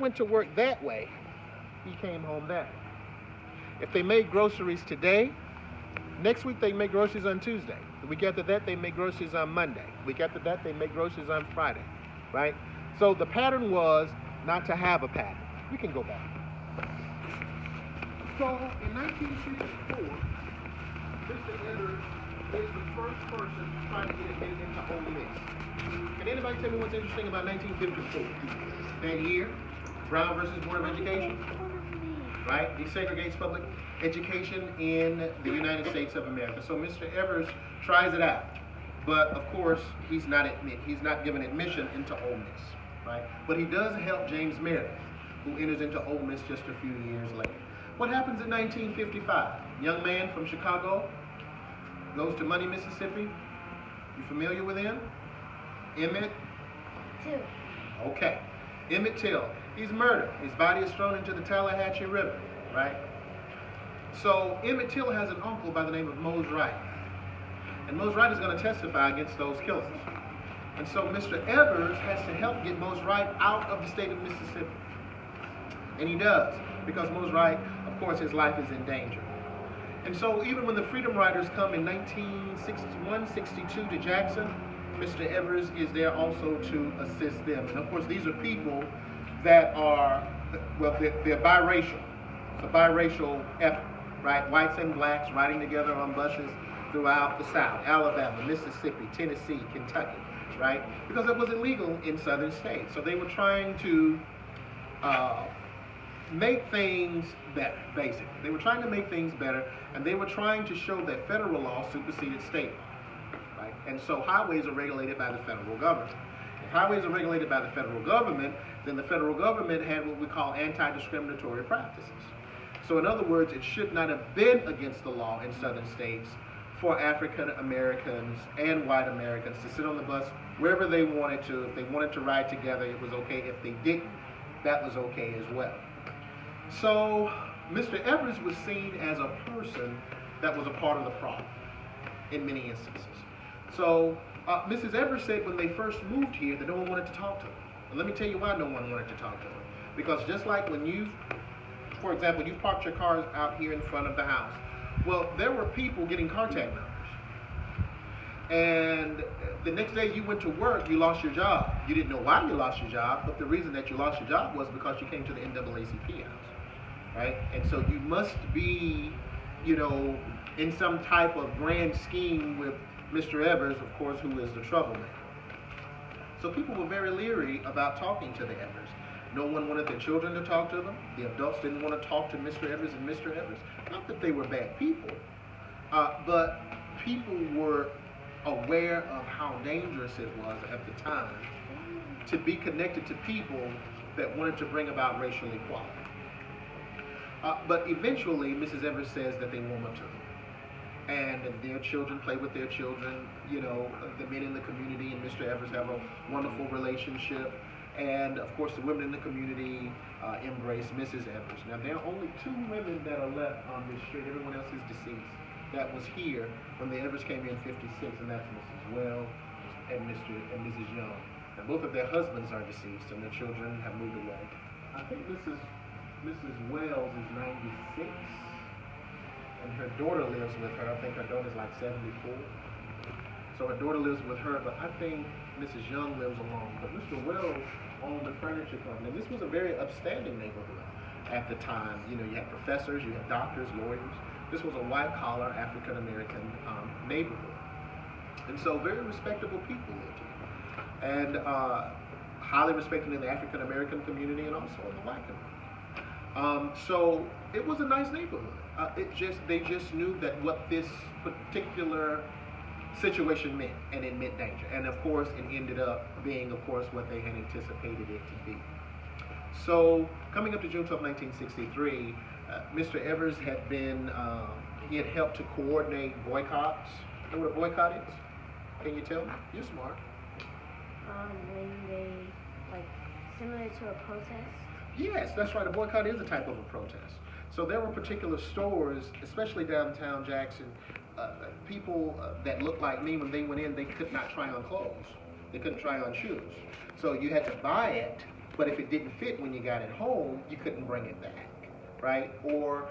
went to work that way, he came home that way. If they made groceries today, next week they make groceries on Tuesday. The week after that, they make groceries on Monday. The week after that, they make groceries on Friday, right? So the pattern was not to have a pattern. We can go back. So in 1954, Mr. Evers is the first person trying to get admitted into Ole Miss. Can anybody tell me what's interesting about 1954? That year, Brown versus Board of Education, right? Desegregates public education in the United States of America. So Mr. Evers tries it out, but of course he's not given admission into Ole Miss, right? But he does help James Meredith, who enters into Ole Miss just a few years later. What happens in 1955? Young man from Chicago goes to Money, Mississippi. You familiar with him? Emmett Till. Okay. Emmett Till. He's murdered. His body is thrown into the Tallahatchie River, right? So Emmett Till has an uncle by the name of Mose Wright. And Mose Wright is going to testify against those killers. And so Mr. Evers has to help get Mose Wright out of the state of Mississippi. And he does, because Mose Wright, of course, his life is in danger. And so even when the Freedom Riders come in 1961-62 to Jackson, Mr. Evers is there also to assist them. And of course, these are people that are, well, they're biracial. It's a biracial effort, right? Whites and blacks riding together on buses throughout the South, Alabama, Mississippi, Tennessee, Kentucky, right? Because it was illegal in southern states. So they were trying to make things better, basically. They were trying to make things better, and they were trying to show that federal law superseded state law, right? And so highways are regulated by the federal government. If highways are regulated by the federal government, then the federal government had what we call anti-discriminatory practices. So in other words, it should not have been against the law in southern states for African Americans and white Americans to sit on the bus wherever they wanted to. If they wanted to ride together, it was okay. If they didn't, that was okay as well. So Mr. Evers was seen as a person that was a part of the problem in many instances. So Mrs. Evers said when they first moved here that no one wanted to talk to them. And let me tell you why no one wanted to talk to them. Because just like when you, for example, you parked your cars out here in front of the house. Well, there were people getting car tag numbers. And the next day you went to work, you lost your job. You didn't know why you lost your job, but the reason that you lost your job was because you came to the NAACP house. Right? And so you must be, you know, in some type of grand scheme with Mr. Evers, of course, who is the troublemaker. So people were very leery about talking to the Evers. No one wanted their children to talk to them. The adults didn't want to talk to Mr. Evers and Mr. Evers. Not that they were bad people, but people were aware of how dangerous it was at the time to be connected to people that wanted to bring about racial equality. But eventually, Mrs. Evers says that they warm up to them. And their children play with their children. You know, the men in the community and Mr. Evers have a wonderful relationship. And, of course, the women in the community embrace Mrs. Evers. Now, there are only 2 women that are left on this street. Everyone else is deceased. That was here when the Evers came in 56, and that's Mrs. Wells and Mrs. Young. And both of their husbands are deceased, and their children have moved away. I think Mrs. Wells is 96, and her daughter lives with her. I think her daughter's like 74. So her daughter lives with her, but I think Mrs. Young lives alone. But Mr. Wells owned a furniture company. This was a very upstanding neighborhood at the time. You know, you had professors, you had doctors, lawyers. This was a white-collar African-American neighborhood. And so very respectable people lived here. And highly respected in the African-American community and also in the white community. So it was a nice neighborhood. They just knew that what this particular situation meant, and it meant danger. And of course, it ended up being, of course, what they had anticipated it to be. So coming up to June 12, 1963, Mr. Evers had been, he had helped to coordinate boycotts. You know what a boycott is? Can you tell me? You're smart. When they, like, similar to a protest? Yes, that's right. A boycott is a type of a protest. So there were particular stores, especially downtown Jackson, people that looked like me, when they went in, they could not try on clothes. They couldn't try on shoes. So you had to buy it But if it didn't fit when you got it home, you couldn't bring it back, right? Or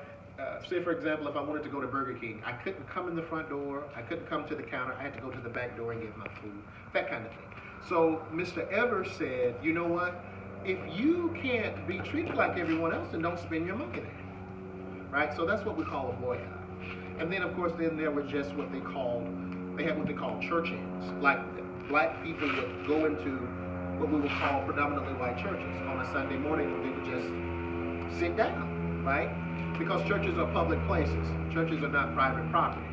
say, for example, if I wanted to go to Burger King, I couldn't come in the front door, I couldn't come to the counter, I had to go to the back door and get my food, that kind of thing. So Mr. Evers said, you know what? If you can't be treated like everyone else, then don't spend your money there, right? So that's what we call a boycott. And then, of course, then there was just what they had what they called church-ins. Like black people would go into what we would call predominantly white churches. On a Sunday morning, they would just sit down, right? Because churches are public places. Churches are not private property.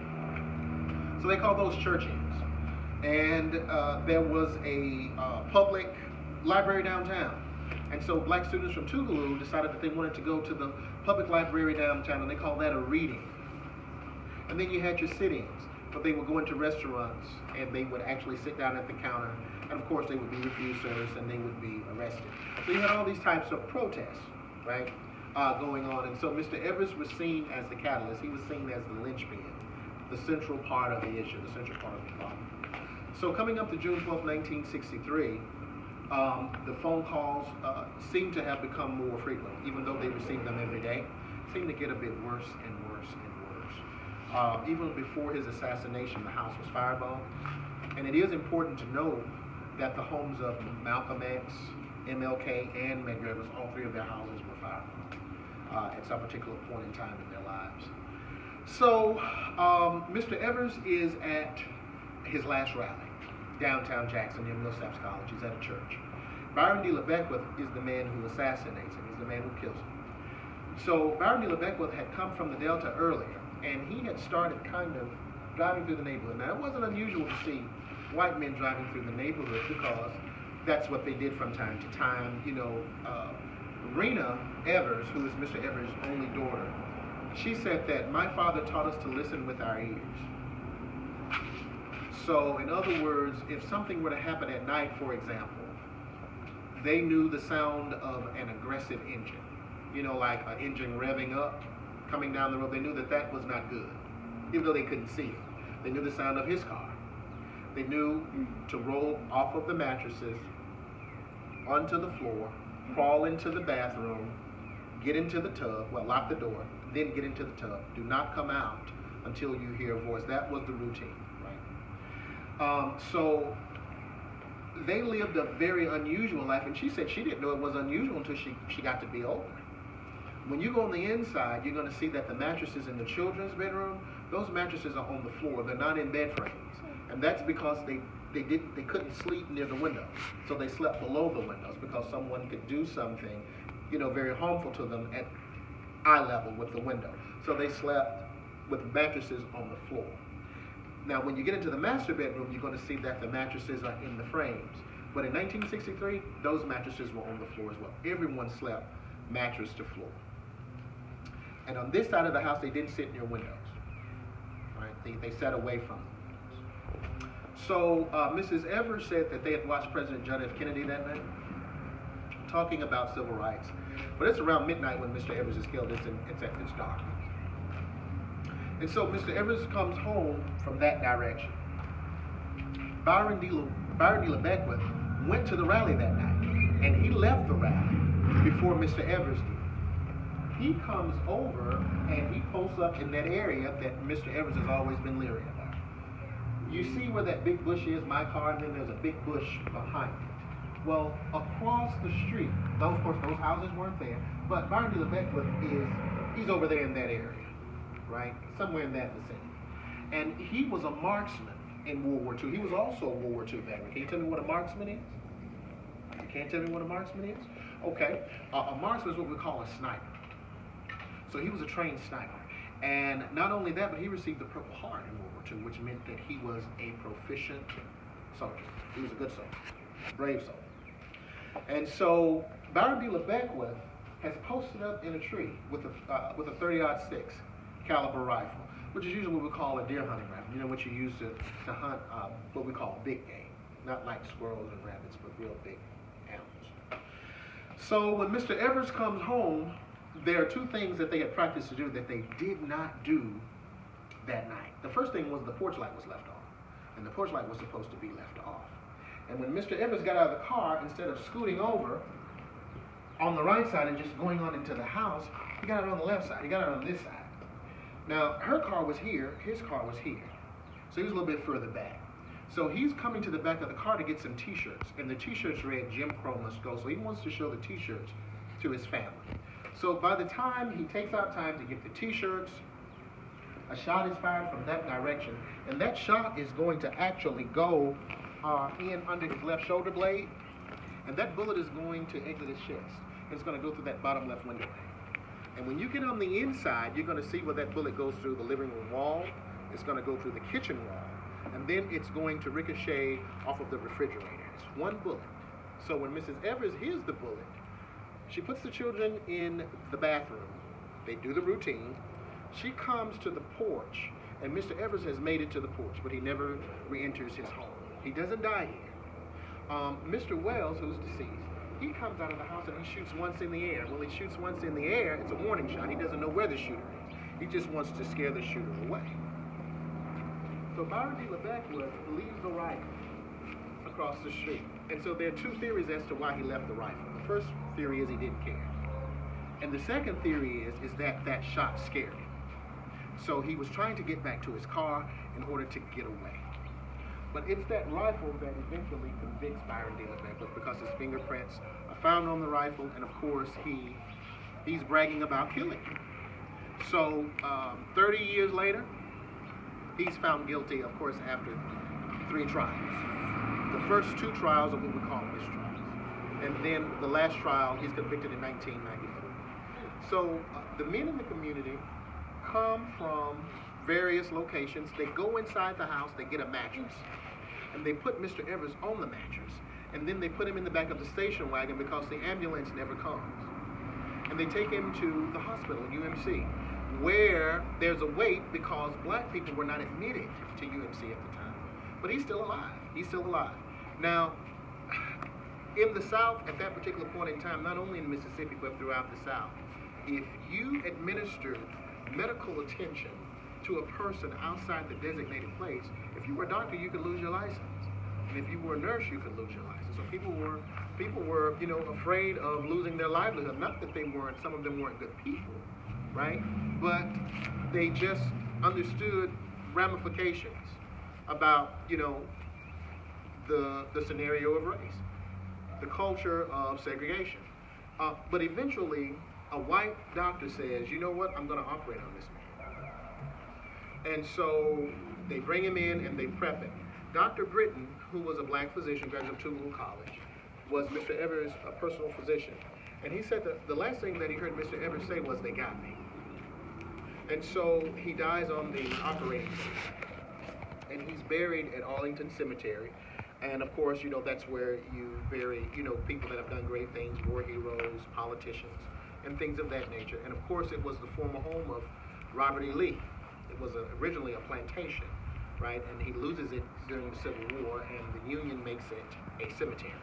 So they call those church-ins. And there was a public library downtown. And so black students from Tougaloo decided that they wanted to go to the public library downtown, and they called that a reading. And then you had your sit-ins, but they would go into restaurants, and they would actually sit down at the counter, and of course they would be refused service, and they would be arrested. So you had all these types of protests, right, going on. And so Mr. Evers was seen as the catalyst. He was seen as the linchpin, the central part of the issue, the central part of the problem. So coming up to June 12, 1963, the phone calls seem to have become more frequent, even though they received them every day. Seemed to get a bit worse and worse and worse. Even before his assassination, the house was firebombed. And it is important to know that the homes of Malcolm X, MLK, and Medgar Evers, all three of their houses were firebombed at some particular point in time in their lives. So Mr. Evers is at his last rally, downtown Jackson near Millsaps College. He's at a church. Byron D. LeBeckwith is the man who assassinates him. He's the man who kills him. So Byron D. LeBeckwith had come from the Delta earlier, and he had started kind of driving through the neighborhood. Now, it wasn't unusual to see white men driving through the neighborhood because that's what they did from time to time. You know, Rena Evers, who is Mr. Evers' only daughter, she said that my father taught us to listen with our ears. So, in other words, if something were to happen at night, for example, they knew the sound of an aggressive engine. You know, like an engine revving up, coming down the road. They knew that that was not good, even though they couldn't see it. They knew the sound of his car. They knew to roll off of the mattresses onto the floor, crawl into the bathroom, get into the tub, well, lock the door, then get into the tub. Do not come out until you hear a voice. That was the routine, right? So they lived a very unusual life, and she said she didn't know it was unusual until she got to be older. When you go on the inside, you're going to see that the mattresses in the children's bedroom, those mattresses are on the floor. They're not in bed frames. And that's because they couldn't sleep near the windows. So they slept below the windows because someone could do something, you know, very harmful to them at eye level with the window. So they slept with mattresses on the floor. Now, when you get into the master bedroom, you're going to see that the mattresses are in the frames. But in 1963, those mattresses were on the floor as well. Everyone slept mattress to floor. And on this side of the house, they didn't sit near windows. Right? They sat away from them. So Mrs. Evers said that they had watched President John F. Kennedy that night, talking about civil rights. But it's around midnight when Mr. Evers is killed. It's dark. And so Mr. Evers comes home from that direction. Byron D. LeBeckwith went to the rally that night, and he left the rally before Mr. Evers did. He comes over and he posts up in that area that Mr. Evers has always been leery about. You see where that big bush is, my car, and then there's a big bush behind it. Well, across the street, of course, those houses weren't there, but Byron D. LeBeckwith he's over there in that area, right? Somewhere in that vicinity. And he was a marksman in World War II. He was also a World War II veteran. Can you tell me what a marksman is? You can't tell me what a marksman is? Okay. A marksman is what we call a sniper. So he was a trained sniper. And not only that, but he received the Purple Heart in World War II, which meant that he was a proficient soldier. He was a good soldier, a brave soldier. And so Byron D. LeBeckwith has posted up in a tree with a 30-06 caliber rifle, which is usually what we call a deer hunting rifle. You know, what you use to hunt what we call big game, not like squirrels and rabbits, but real big animals. So when Mr. Evers comes home, there are two things that they had practiced to do that they did not do that night. The first thing was the porch light was left on, and the porch light was supposed to be left off. And when Mr. Evers got out of the car, instead of scooting over on the right side and just going on into the house. He got it on the left side. He got it on this side. Now, her car was here. His car was here. So he was a little bit further back. So he's coming to the back of the car to get some T-shirts. And the T-shirts read, Jim Crow must go. So he wants to show the T-shirts to his family. So by the time he takes out time to get the T-shirts, a shot is fired from that direction. And that shot is going to actually go in under his left shoulder blade. And that bullet is going to exit his chest. It's going to go through that bottom left window. And when you get on the inside, you're going to see where that bullet goes through the living room wall. It's going to go through the kitchen wall. And then it's going to ricochet off of the refrigerator. It's one bullet. So when Mrs. Evers hears the bullet, she puts the children in the bathroom. They do the routine. She comes to the porch, and Mr. Evers has made it to the porch, but he never re-enters his home. He doesn't die here. Mr. Wells, who's deceased, he comes out of the house and he shoots once in the air. Well, he shoots once in the air, it's a warning shot. He doesn't know where the shooter is. He just wants to scare the shooter away. So Byron D. LeBecq leaves the rifle across the street. And so there are two theories as to why he left the rifle. The first theory is he didn't care. And the second theory is that that shot scared him. So he was trying to get back to his car in order to get away. But it's that rifle that eventually convicts Byron D. LeBecq because his fingerprints are found on the rifle, and of course he's bragging about killing. So 30 years later, he's found guilty, of course, after 3 trials. The first 2 trials are what we call mistrials. And then the last trial, he's convicted in 1994. So the men in the community come from various locations. They go inside the house, they get a mattress, and they put Mr. Evers on the mattress. And then they put him in the back of the station wagon because the ambulance never comes. And they take him to the hospital, UMC, where there's a wait because black people were not admitted to UMC at the time. But he's still alive. He's still alive. Now, in the South, at that particular point in time, not only in Mississippi, but throughout the South, if you administered medical attention to a person outside the designated place, if you were a doctor, you could lose your license. And if you were a nurse, you could lose your license. So people were, afraid of losing their livelihood. Not that they weren't, some of them weren't good people, right? But they just understood ramifications about, the scenario of race, the culture of segregation. But eventually, a white doctor says, you know what, I'm going to operate on this man. And so they bring him in and they prep him. Dr. Britton, who was a black physician, graduate of Tougaloo College, was Mr. Evers' personal physician. And he said that the last thing that he heard Mr. Evers say was, they got me. And so he dies on the operating table. And he's buried at Arlington Cemetery. And of course, that's where you bury, people that have done great things, war heroes, politicians, and things of that nature. And of course, it was the former home of Robert E. Lee. It was originally a plantation, right? And he loses it during the Civil War, and the Union makes it a cemetery.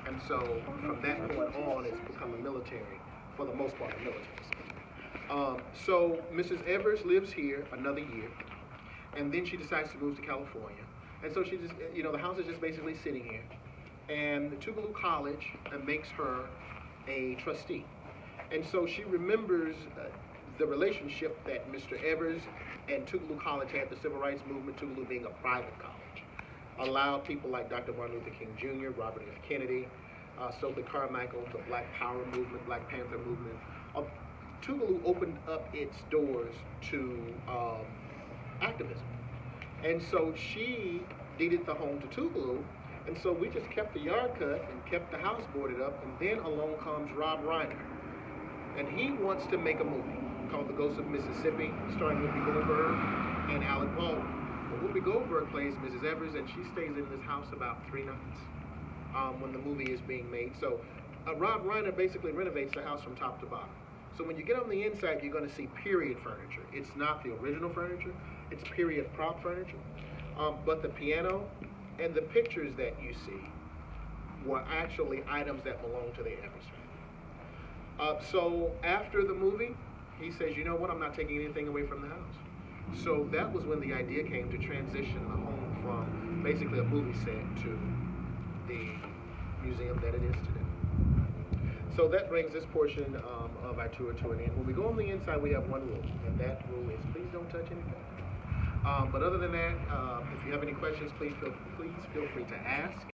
And so from that point on, it's become a military, for the most part, a military. So Mrs. Evers lives here another year, and then she decides to move to California. And so she just, the house is just basically sitting here. And the Tougaloo College makes her a trustee. And so she remembers the relationship that Mr. Evers and Tougaloo College had, the Civil Rights Movement, Tougaloo being a private college, allowed people like Dr. Martin Luther King Jr., Robert F. Kennedy, Stokely Carmichael, the Black Power movement, Black Panther movement. Tougaloo opened up its doors to activism. And so she deeded the home to Tougaloo, and so we just kept the yard cut and kept the house boarded up, and then along comes Rob Reiner. And he wants to make a movie called The Ghost of Mississippi, starring Whoopi Goldberg and Alec Baldwin. But Whoopi Goldberg plays Mrs. Evers, and she stays in this house about 3 nights when the movie is being made. So Rob Reiner basically renovates the house from top to bottom. So when you get on the inside, you're going to see period furniture. It's not the original furniture. It's period prop furniture. But the piano and the pictures that you see were actually items that belong to the Evers family. So after the movie, he says, you know what, I'm not taking anything away from the house. So that was when the idea came to transition the home from basically a movie set to the museum that it is today. So that brings this portion of our tour to an end. When we go on the inside, we have one rule, and that rule is please don't touch anything. But other than that, if you have any questions, please feel free to ask.